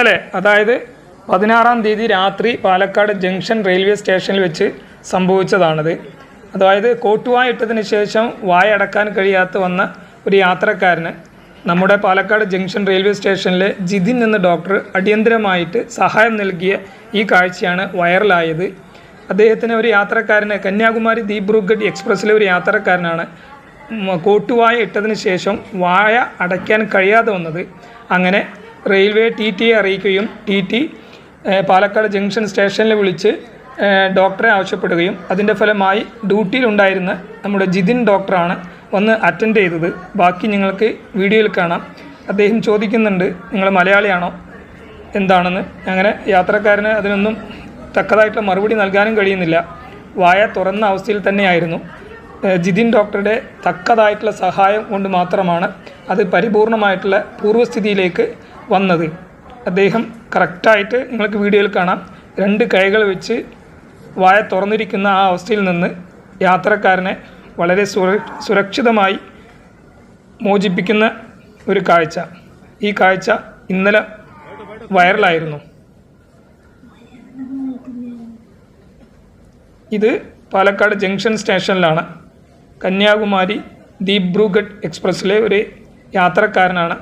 അല്ലേ? അതായത് 16-ാം തീയതി രാത്രി പാലക്കാട് ജംഗ്ഷൻ റെയിൽവേ സ്റ്റേഷനിൽ വെച്ച് സംഭവിച്ചതാണിത്. അതായത് കോട്ടുവായ ഇട്ടതിന് ശേഷം വായ അടക്കാൻ കഴിയാത്ത വന്ന ഒരു യാത്രക്കാരന് നമ്മുടെ പാലക്കാട് ജംഗ്ഷൻ റെയിൽവേ സ്റ്റേഷനിലെ ജിതിൻ എന്ന ഡോക്ടർ അടിയന്തരമായിട്ട് സഹായം നൽകിയ ഈ കാഴ്ചയാണ് വൈറലായത്. അദ്ദേഹത്തിന് ഒരു യാത്രക്കാരന് കന്യാകുമാരി ദീബ്രുഗഡ് എക്സ്പ്രസ്സിലെ ഒരു യാത്രക്കാരനാണ് കോട്ടുവായ ഇട്ടതിന് ശേഷം വായ അടയ്ക്കാൻ കഴിയാതെ വന്നത്. അങ്ങനെ റെയിൽവേ TTയെ അറിയിക്കുകയും TT പാലക്കാട് ജംഗ്ഷൻ സ്റ്റേഷനിൽ വിളിച്ച് ഡോക്ടറെ ആവശ്യപ്പെടുകയും അതിൻ്റെ ഫലമായി ഡ്യൂട്ടിയിലുണ്ടായിരുന്ന നമ്മുടെ ജിതിൻ ഡോക്ടറാണ് വന്ന് അറ്റൻഡ് ചെയ്തത്. ബാക്കി നിങ്ങൾക്ക് വീഡിയോയിൽ കാണാം. അദ്ദേഹം ചോദിക്കുന്നുണ്ട്, നിങ്ങൾ മലയാളിയാണോ എന്താണെന്ന്. അങ്ങനെ യാത്രക്കാരന് അതിനൊന്നും തക്കതായിട്ടുള്ള മറുപടി നൽകാനും കഴിയുന്നില്ല. വായ തുറന്ന അവസ്ഥയിൽ തന്നെയായിരുന്നു. ജിതിൻ ഡോക്ടറുടെ തക്കതായിട്ടുള്ള സഹായം കൊണ്ട് മാത്രമാണ് അത് പരിപൂർണമായിട്ടുള്ള പൂർവ്വസ്ഥിതിയിലേക്ക് വന്നത്. അദ്ദേഹം കറക്റ്റായിട്ട് നിങ്ങൾക്ക് വീഡിയോയിൽ കാണാം, 2 കൈകൾ വെച്ച് വായ തുറന്നിരിക്കുന്ന ആ അവസ്ഥയിൽ നിന്ന് യാത്രക്കാരനെ വളരെ സുരക്ഷിതമായി മോചിപ്പിക്കുന്ന ഒരു കാഴ്ച. ഈ കാഴ്ച ഇന്നലെ വൈറലായിരുന്നു. ഇത് പാലക്കാട് ജംഗ്ഷൻ സ്റ്റേഷനിലാണ്. കന്യാകുമാരി ദീബ്രുഗഡ് എക്സ്പ്രസ്സിലെ ഒരു യാത്രക്കാരനാണ്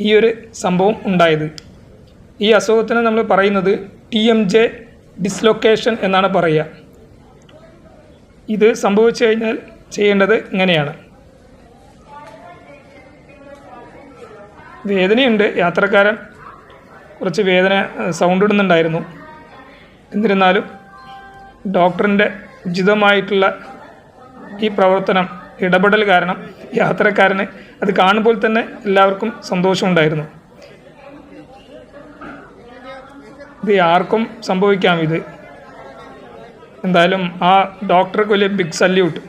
ഈ ഒരു സംഭവം ഉണ്ടായത്. ഈ അസുഖത്തിന് നമ്മൾ പറയുന്നത് TMJ ഡിസ്ലൊക്കേഷൻ എന്നാണ് പറയുക. ഇത് സംഭവിച്ചു കഴിഞ്ഞാൽ ചെയ്യേണ്ടത് ഇങ്ങനെയാണ്. വേദനയുണ്ട്, യാത്രക്കാരൻ കുറച്ച് വേദന സൗണ്ട് ഇടുന്നുണ്ടായിരുന്നു. എന്നിരുന്നാലും ഡോക്ടറിൻ്റെ ഉചിതമായിട്ടുള്ള ഈ പ്രവർത്തനം ഇടപെടൽ കാരണം യാത്രക്കാരന് അത് കാണുമ്പോൾ തന്നെ എല്ലാവർക്കും സന്തോഷമുണ്ടായിരുന്നു. ഇത് ആർക്കും സംഭവിക്കാം. ഇത് എന്തായാലും ആ ഡോക്ടർക്ക് വലിയ big salute.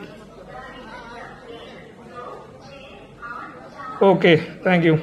Okay, thank U.